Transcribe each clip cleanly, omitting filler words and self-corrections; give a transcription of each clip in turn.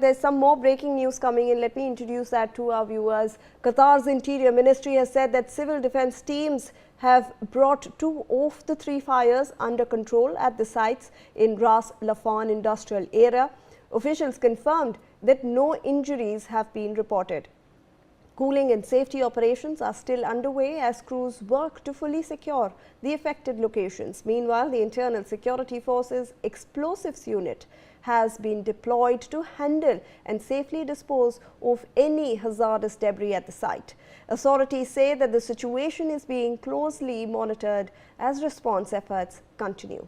There's some more breaking news coming in. Let me introduce that to our viewers. Qatar's Interior Ministry has said that civil defense teams have brought 2 of the 3 fires under control at the sites in Ras Laffan Industrial Area. Officials confirmed that no injuries have been reported. Cooling and safety operations are still underway as crews work to fully secure the affected locations. Meanwhile, the Internal Security Forces Explosives Unit has been deployed to handle and safely dispose of any hazardous debris at the site. Authorities say that the situation is being closely monitored as response efforts continue.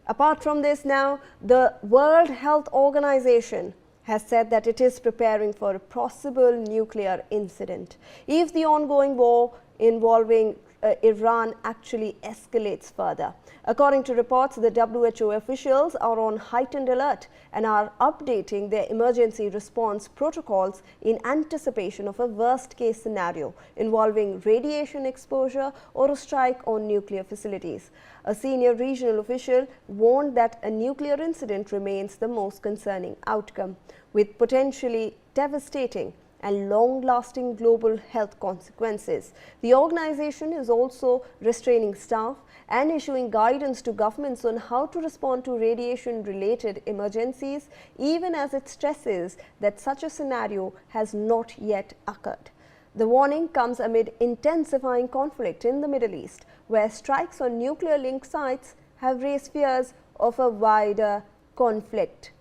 Apart from this now, the World Health Organization has said that it is preparing for a possible nuclear incident if the ongoing war involving Iran actually escalates further. According to reports, the WHO officials are on heightened alert and are updating their emergency response protocols in anticipation of a worst-case scenario involving radiation exposure or a strike on nuclear facilities. A senior regional official warned that a nuclear incident remains the most concerning outcome, with potentially devastating and long-lasting global health consequences. The organization is also restraining staff and issuing guidance to governments on how to respond to radiation-related emergencies, even as it stresses that such a scenario has not yet occurred. The warning comes amid intensifying conflict in the Middle East, where strikes on nuclear-linked sites have raised fears of a wider conflict.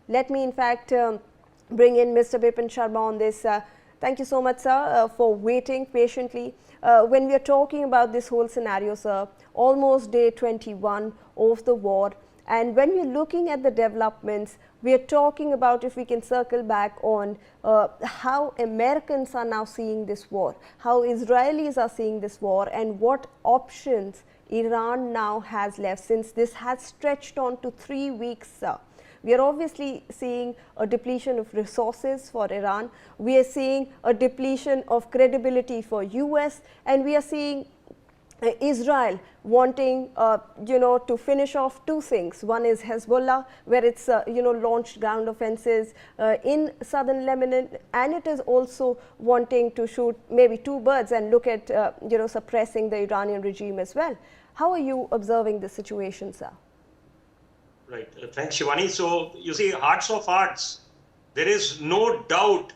Let me, in fact, bring in Mr. Bipin Sharma on this. Thank you so much, sir, for waiting patiently. When we are talking about this whole scenario, sir, almost day 21 of the war, and when we're looking at the developments, we are talking about, if we can circle back on how Americans are now seeing this war, how Israelis are seeing this war, and what options Iran now has left, since this has stretched on to 3 weeks, sir. We are obviously seeing a depletion of resources for Iran. We are seeing a depletion of credibility for US, and we are seeing Israel wanting, to finish off 2 things. One is Hezbollah, where it's, launched ground offenses in southern Lebanon, and it is also wanting to shoot maybe 2 birds and look at, suppressing the Iranian regime as well. How are you observing the situation, sir? Right. Thanks, Shivani. So, you see, hearts of hearts, there is no doubt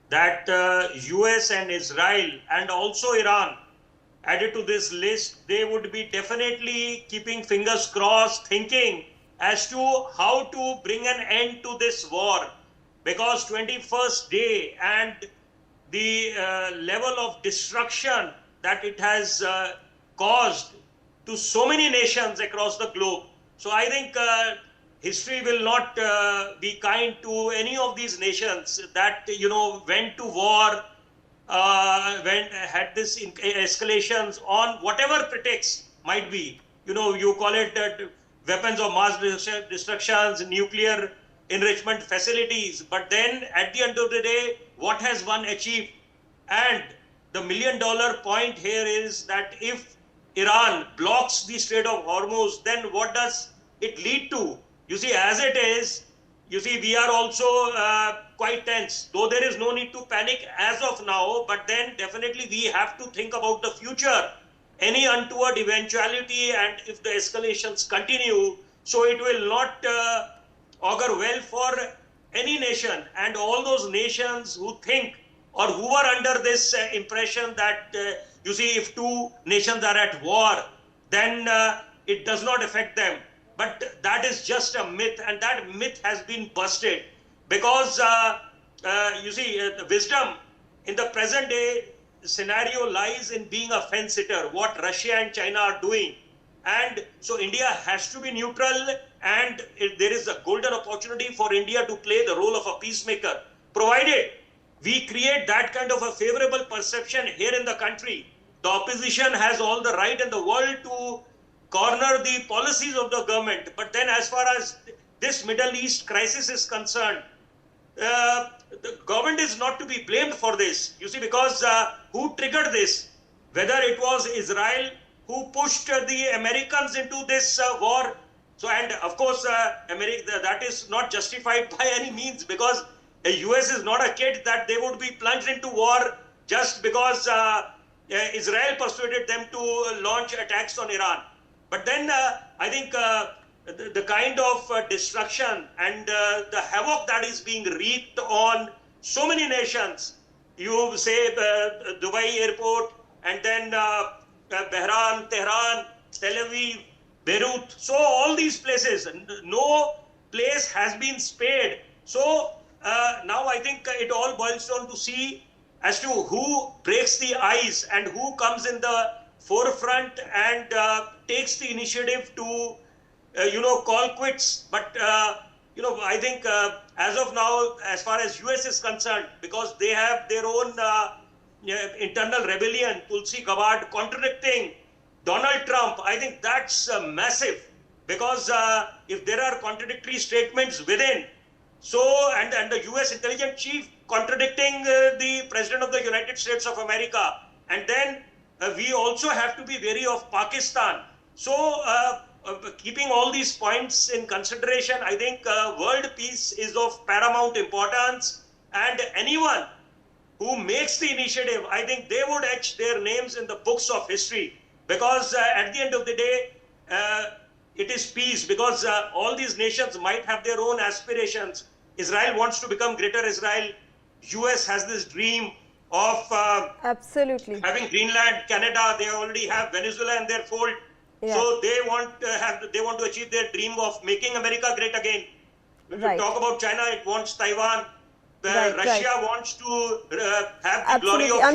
that US and Israel and also Iran added to this list, they would be definitely keeping fingers crossed, thinking as to how to bring an end to this war. Because 21st day and the level of destruction that it has caused to so many nations across the globe. So I think history will not be kind to any of these nations that, went to war, had this escalations on whatever pretext might be. You call it weapons of mass destructions, nuclear enrichment facilities. But then at the end of the day, what has one achieved? And the $1,000,000 point here is that if Iran blocks the Strait of Hormuz, then what does it lead to? You see, as it is, we are also quite tense, though there is no need to panic as of now, but then definitely we have to think about the future. Any untoward eventuality, and if the escalations continue, so it will not augur well for any nation. And all those nations who think or who are under this impression that, if 2 nations are at war, then it does not affect them. But that is just a myth, and that myth has been busted. Because, the wisdom in the present day scenario lies in being a fence-sitter, what Russia and China are doing. And so India has to be neutral, and there is a golden opportunity for India to play the role of a peacemaker, provided we create that kind of a favorable perception here in the country. The opposition has all the right in the world to corner the policies of the government. But then as far as this Middle East crisis is concerned, the government is not to be blamed for this. Because who triggered this? Whether it was Israel who pushed the Americans into this war, So, and of course, America, that is not justified by any means, because the US is not a kid that they would be plunged into war just because Israel persuaded them to launch attacks on Iran. But then I think the kind of destruction and the havoc that is being wreaked on so many nations, you say Dubai airport, and then Bahrain, Tehran, Tel Aviv, Beirut. So all these places, no place has been spared. So now I think it all boils down to see as to who breaks the ice and who comes in the forefront and takes the initiative to, call quits. But, I think as of now, as far as US is concerned, because they have their own internal rebellion, Tulsi Gabbard contradicting Donald Trump, I think that's massive, because if there are contradictory statements within, so, and the US intelligence chief contradicting the President of the United States of America, and then we also have to be wary of Pakistan. So, keeping all these points in consideration, I think world peace is of paramount importance, and anyone who makes the initiative, I think they would etch their names in the books of history, because at the end of the day, it is peace, because all these nations might have their own aspirations. Israel wants to become greater Israel. US has this dream of Absolutely. having Greenland, Canada. They already have Venezuela in their fold. Yeah. So they want to achieve their dream of making America great again. If Right. you talk about China, it wants Taiwan. Right, Russia right. wants to have the glory Absolutely. of